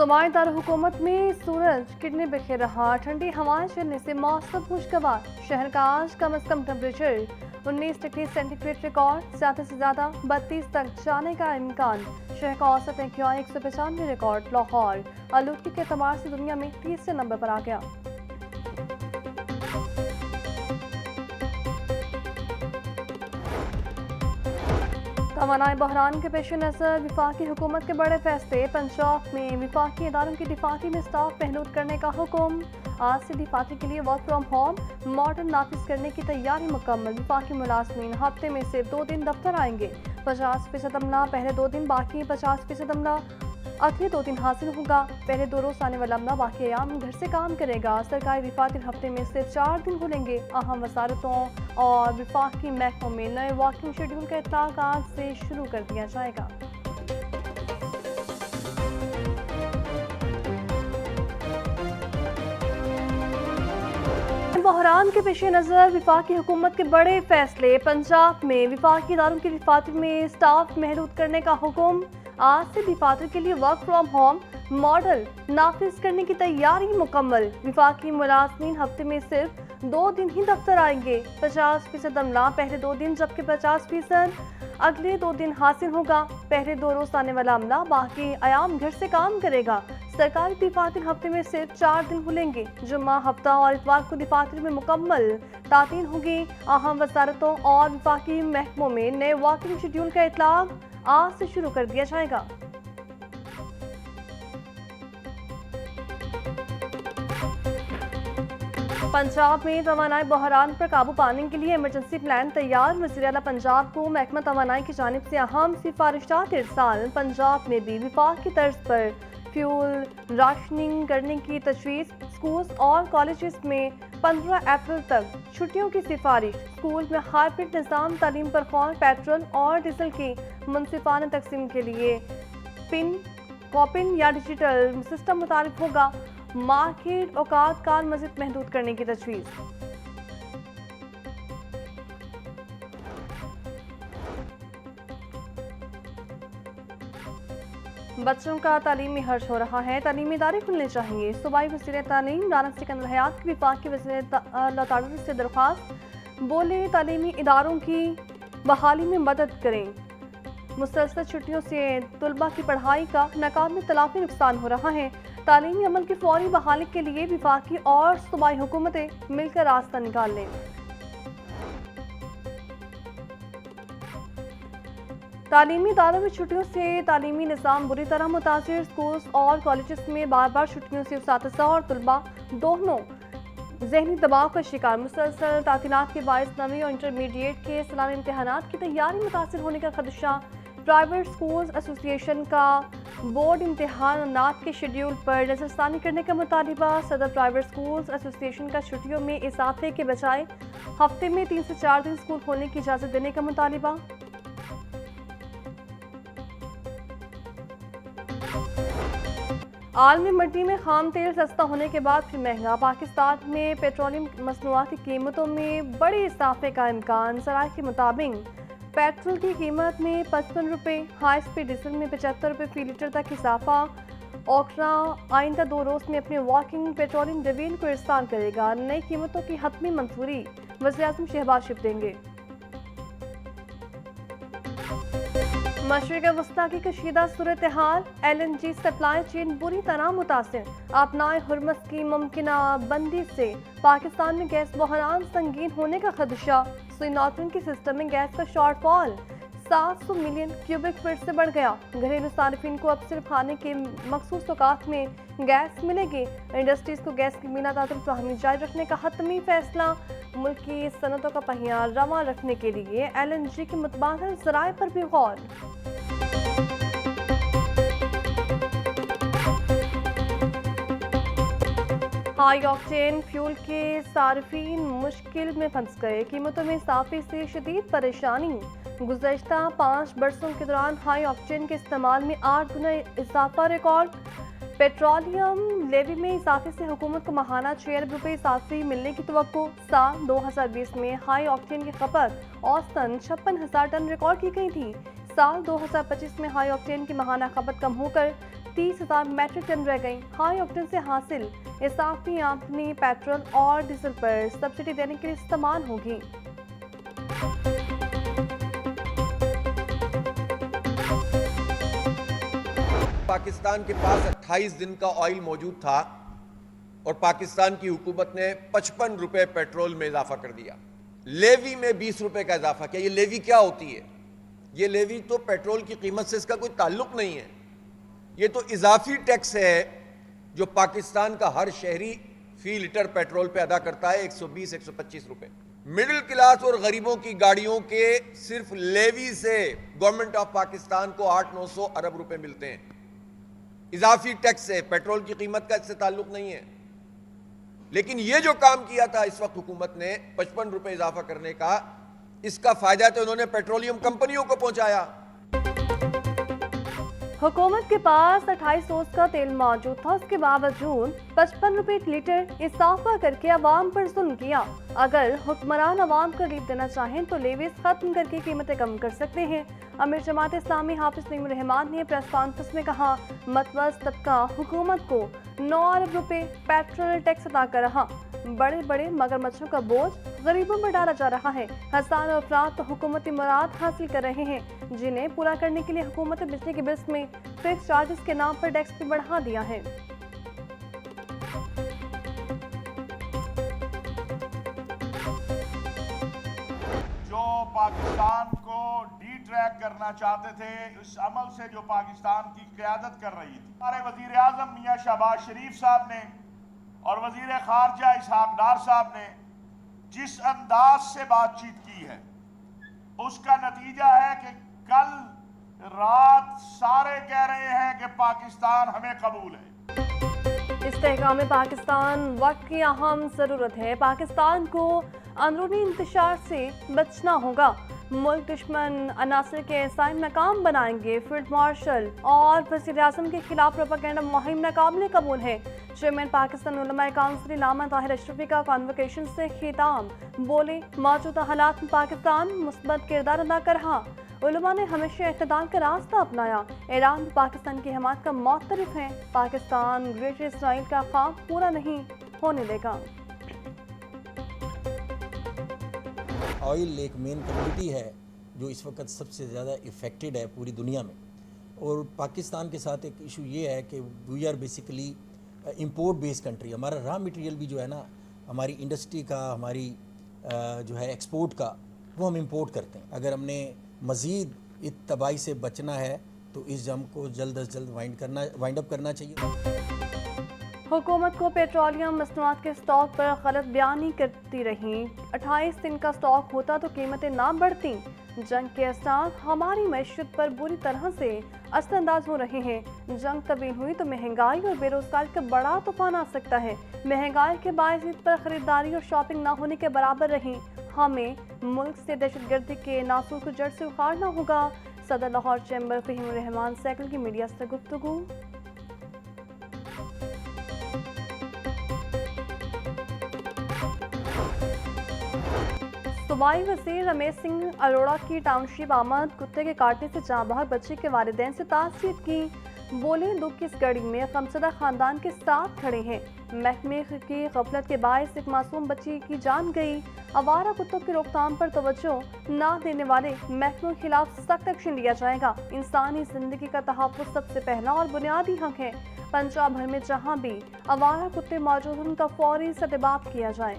صوبائی دارالحکومت میں سورج کرنے بکھیر رہا، ٹھنڈی ہوائیں چلنے سے موسم خوشگوار۔ شہر کا آج کم از کم temperature 19 degree centigrade record, زیادہ سے زیادہ 32 تک جانے کا امکان۔ شہر کا اوسط AQI 195 ریکارڈ۔ لاہور آلودگی کے اعتبار سے دنیا میں تیسرے نمبر پر آ گیا۔ توانائی بحران کے پیش نظر وفاقی حکومت کے بڑے فیصلے۔ پنجاب میں وفاقی اداروں کی دفاتری میں اسٹاف محدود کرنے کا حکم۔ آج سے دفاتری کے لیے ورک فرام ہوم ماڈل نافذ کرنے کی تیاری مکمل۔ وفاقی ملازمین ہفتے میں صرف 2 دن دفتر آئیں گے۔ 50% عملہ پہلے 2 دن، باقی 50% عملہ اگلے 2 دن حاصل ہوگا۔ پہلے 2 روز آنے والا عملہ باقی ایام گھر سے کام کرے گا۔ سرکاری دفاتر ہفتے میں صرف 4 دن کھلیں گے۔ اہم وزارتوں اور وفاقی محکموں میں نئے ورکنگ شیڈول کا اطلاق آج سے شروع کر دیا جائے گا۔ بحران کے پیش نظر وفاقی حکومت کے بڑے فیصلے۔ پنجاب میں وفاقی اداروں کی دفاتر میں اسٹاف محدود کرنے کا حکم۔ آج سے دفاتر کے لیے ورک فرام ہوم ماڈل نافذ کرنے کی تیاری مکمل۔ وفاقی ملازمین ہفتے میں صرف 2 دن ہی دفتر آئیں گے۔ 50% عملہ پہلے 2 دن جبکہ 50% اگلے 2 دن حاصل ہوگا۔ پہلے 2 روز آنے والا عملہ باقی ایام گھر سے کام کرے گا۔ سرکاری دفاتر ہفتے میں صرف 4 دن کھلیں گے۔ جمعہ، ہفتہ اور اتوار کو دفاتر میں مکمل تعطیل ہوگی۔ اہم وزارتوں اور وفاقی محکموں میں نئے ورکنگ شیڈول کا اطلاق آج سے شروع کر دیا جائے گا۔ پنجاب میں توانائی بحران پر قابو پانے کے لیے ایمرجنسی پلان تیار۔ وزیر اعلیٰ پنجاب کو محکمہ توانائی کی جانب سے اہم سفارشات ارسال۔ پنجاب میں بھی وفاق کی طرز پر فیول راشننگ کرنے کی تجویز۔ اسکولز اور کالجز میں 15 اپریل تک چھٹیوں کی سفارش۔ اسکول میں ہائبرڈ نظام تعلیم پر غور۔ پیٹرول اور ڈیزل کی منصفانہ تقسیم کے لیے کوپن یا ڈیجیٹل سسٹم متعارف ہوگا۔ مارکیٹ اوقات کار مزید محدود کرنے کی تجویز۔ بچوں کا تعلیمی حرج ہو رہا ہے، تعلیمی ادارے کھلنے چاہیے۔ صوبائی وزیر تعلیم رانا سکندر حیات کی وفاقی وزیر اعلیٰ تعلیم سے درخواست۔ بولے تعلیمی اداروں کی بحالی میں مدد کریں۔ مسلسل چھٹیوں سے طلباء کی پڑھائی کا ناقابل تلافی نقصان ہو رہا ہے۔ تعلیمی عمل کی فوری بحالی کے لیے وفاقی اور صوبائی حکومتیں مل کر راستہ نکال لیں۔ تعلیمی اداروں میں چھٹیوں سے تعلیمی نظام بری طرح متاثر۔ اسکولز اور کالجز میں بار بار چھٹیوں سے اساتذہ اور طلباء دونوں ذہنی دباؤ کا شکار۔ مسلسل تعطیلات کے باعث 9ویں اور انٹرمیڈیٹ کے سالانہ امتحانات کی تیاری متاثر ہونے کا خدشہ۔ پرائیویٹ اسکولز ایسوسی ایشن کا بورڈ امتحانات کے شیڈول پر نظر ثانی کرنے کا مطالبہ۔ صدر پرائیویٹ اسکولز ایسوسی ایشن کا چھٹیوں میں اضافے کے بجائے ہفتے میں 3 سے 4 دن اسکول کھولنے کی اجازت دینے کا مطالبہ۔ عالمی منڈی میں خام تیل سستا ہونے کے بعد پھر مہنگا۔ پاکستان میں پیٹرولیم مصنوعات کی قیمتوں میں بڑے اضافے کا امکان۔ ذرائع کے مطابق پیٹرول کی قیمت میں 55 روپے، ہائی اسپیڈ ڈیزل میں 75 روپے فی لیٹر تک اضافہ۔ اوکرا آئندہ 2 روز میں اپنے ورکنگ پیٹرولیم ڈویژن کو ارسال کرے گا۔ نئی قیمتوں کی حتمی منظوری وزیراعظم شہباز شریف دیں گے۔ مشرق وسطیٰ کی کشیدہ صورتحال، LNG سپلائی چین بری طرح متاثر۔ اپنائے ہرمز کی ممکنہ بندی سے پاکستان میں گیس بحران سنگین ہونے کا خدشہ۔ سوئی نارتھرن کے سسٹم میں گیس کا شارٹ فال 700 ملین کیوبک فٹ سے بڑھ گیا۔ گھریلو صارفین کو اب صرف کھانے کے مخصوص اوقات میں گیس ملے گی۔ انڈسٹریز کو گیس کی بنا تعطل فراہمی جاری رکھنے کا حتمی فیصلہ۔ ملک کی صنعتوں کا پہیہ رواں رکھنے کے لیے LNG کے متبادل ذرائع پر بھی غور۔ ہائی آکٹین فیول کے صارفین مشکل میں پھنس گئے۔ قیمتوں میں اضافے سے شدید پریشانی۔ گزشتہ 5 برسوں کے دوران ہائی آکٹین کے استعمال میں 8 گنا اضافہ ریکارڈ۔ پیٹرولیم لیوی میں اضافے سے حکومت کو ماہانہ 6 ارب روپے اضافی ملنے کی توقع۔ سال 2020 میں ہائی آکٹین کی کھپت اوسطاً 56,000 ٹن ریکارڈ کی گئی تھی۔ سال 2025 میں ہائی آکٹین کی ماہانہ کھپت کم ہو کر 30,000 मेट्रिक टन रह गई। हाई ऑक्टेन से हासिल इजाफी आमदनी पेट्रोल और डीजल पर सब्सिडी देने के लिए इस्तेमाल होगी। पाकिस्तान के पास 28 दिन का ऑयल मौजूद था और पाकिस्तान की हुकूमत ने 55 रुपए पेट्रोल में इजाफा कर दिया, लेवी में 20 रुपए का इजाफा किया। ये लेवी क्या होती है? ये लेवी तो पेट्रोल की कीमत से इसका कोई ताल्लुक नहीं है, ये तो इजाफी टैक्स है जो पाकिस्तान का हर शहरी फी लीटर पेट्रोल पे अदा करता है 120-125 रुपए। मिडिल क्लास और गरीबों की गाड़ियों के सिर्फ लेवी से गवर्नमेंट ऑफ पाकिस्तान को 800-900 अरब रुपए मिलते हैं, इजाफी टैक्स है, पेट्रोल की कीमत का इससे ताल्लुक नहीं है। लेकिन ये जो काम किया था इस वक्त हुकूमत ने 55 रुपए इजाफा करने का, इसका फायदा तो उन्होंने पेट्रोलियम कंपनियों को पहुंचाया। हुकूमत के पास 28 रोज का तेल मौजूद था, उसके बावजूद 55 रुपए लीटर इजाफा करके अवाम पर जुल्म किया। अगर हुक्मरान अवाम को रिलीफ देना चाहें तो लेवीज खत्म करके कीमतें कम कर सकते हैं। अमीर जमात इस्लामी हाफिज नईमुर रहमान ने प्रेस कॉन्फ्रेंस में कहा, मतवस्त तबका हुकूमत को 9 अरब रुपए पेट्रोल टैक्स अदा कर रहा। बड़े बड़े मगरमच्छों का बोझ गरीबों पर डाला जा रहा है। हजारों अफराद तो हुकूमती मुराद हासिल कर रहे हैं, जिन्हें पूरा करने के लिए हुकूमत ने बिजली के बिल्स में फिक्स चार्जेस के नाम पर टैक्स भी बढ़ा दिया है। जो पाकिस्तान को ट्रैक करना चाहते थे, इस अमल से जो पाकिस्तान की क़यादत कर रही थी हमारे वज़ीर आज़म मियां शहबाज शरीफ साहब ने और वज़ीर ख़ारजा इसहाक़ डार साहब ने जिस अंदाज से बातचीत की है, उसका नतीजा है कि कल रात सारे कह रहे हैं कि पाकिस्तान हमें कबूल है। इस्तेहकाम पाकिस्तान वक्त की अहम ज़रूरत है। पाकिस्तान को अंदरूनी इंतशार से बचना होगा। मुल्क दुश्मन अनासर के ऐसा नाकाम बनाएंगे। फील्ड मार्शल और वज़ीर आज़म के खिलाफ प्रोपेगेंडा मुहिम नाकाबिले कबूल है। चेयरमैन पाकिस्तान उलमा काउंसिल इल्लामा ताहिर अशरफी का कॉन्वोकेशन से खिताब, बोले मौजूदा हालात में पाकिस्तान मुस्बत किरदार अदा कर रहा। उलमा ने हमेशा इत्तेदाल का रास्ता अपनाया। ईरान पाकिस्तान की हमायत का मुतरफ है। पाकिस्तान ग्रेटर इसराइल का ख्वाब पूरा नहीं होने देगा। ऑयल एक मेन कम्युनिटी है जो इस वक्त सबसे ज़्यादा इफ़ेक्टेड है पूरी दुनिया में, और पाकिस्तान के साथ एक इशू ये है कि we are basically import based country. हमारा रॉ मटेरियल भी जो है ना, हमारी इंडस्ट्री का, हमारी जो है एक्सपोर्ट का, वो हम इंपोर्ट करते हैं। अगर हमने मज़ीद इस तबाही से बचना है तो इस जंग को जल्द अज जल्द वाइंड अप करना चाहिए। हुकूमत को पेट्रोलियम मसनूआत के स्टॉक पर गलत बयानी करती रही। 28 दिन का स्टॉक होता तो कीमतें ना बढ़ती। जंग के असरार हमारी मैशत पर बुरी तरह से असरअंदाज हो रहे हैं। जंग तवील हुई तो महंगाई और बेरोजगारी का बड़ा तूफान आ सकता है। महंगाई के बायस ईद पर खरीदारी और शॉपिंग ना होने के बराबर रही। हमें मुल्क से दहशतगर्दी के नासूर को जड़ से उखाड़ना होगा। सदर लाहौर चैम्बर फ़हीमुर रहमान सैकल की मीडिया से गुफ्तगू। सूबाई वज़ीर रमेश सिंह अरोड़ा की टाउनशिप आमद कुत्ते के काटने से जाँ बहक बच्चे के वालिदैन से ताज़ियत की। बोले दुख की इस घड़ी में गमशदा खानदान के साथ खड़े हैं। महकमे की गफलत के बायस एक मासूम बच्ची की जान गई। आवारा कुत्तों की रोकथाम पर तवज्जो ना देने वाले महकमों के खिलाफ सख्त एक्शन लिया जाएगा। इंसानी जिंदगी का तहफ़्फ़ुज़ सबसे पहला और बुनियादी हक है। पंजाब भर में जहाँ भी आवारा कुत्ते मौजूद हैं, उनका फौरी सदेबाप किया जाए।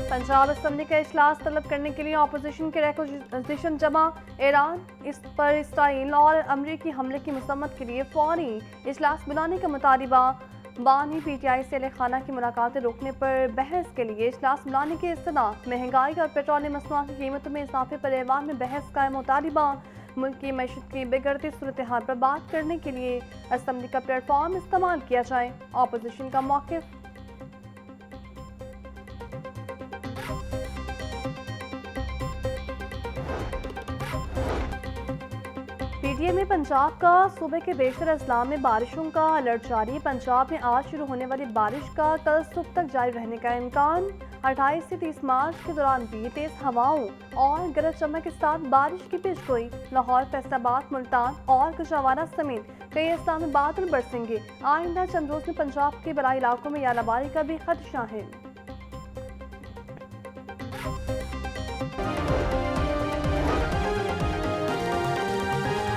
पंजाब असम्बली का इजलास तलब करने के लिए अपोजिशन के रिक्वेजिशन जमा। ईरान इस पर इसराइल और अमरीकी हमले की मसम्मत के लिए फौरी इजलास बुलाने का मुतालिबा। बानी पीटीआई से अहले खाना की मुलाकातें रोकने पर बहस के लिए इजलास बुलाने की इस्तदा। महंगाई और पेट्रोलियम मसनूआत की कीमतों में इजाफे पर ऐवान में बहस का मुतालिबा। मुल्क की मैशत की बिगड़ती सूरत हाल पर बात करने के लिए असम्बली का प्लेटफॉर्म इस्तेमाल किया जाए। अपोजिशन का मौक़िफ़। पीटीए में पंजाब का सूबे के बेशतर अजला में बारिशों का अलर्ट जारी। पंजाब में आज शुरू होने वाली बारिश का कल सुबह तक जारी रहने का इम्कान। 28 سے 30 مارچ کے دوران بھی تیز ہواؤں اور گرج چمک کے ساتھ بارش کی پیشگوئی۔ لاہور، فیصل آباد، ملتان اور گوجرانوالہ سمیت کئی اضلاع میں بادل برسیں گے۔ آئندہ چند روز میں پنجاب کے بالائی علاقوں میں ژالہ باری کا بھی خدشہ ہے۔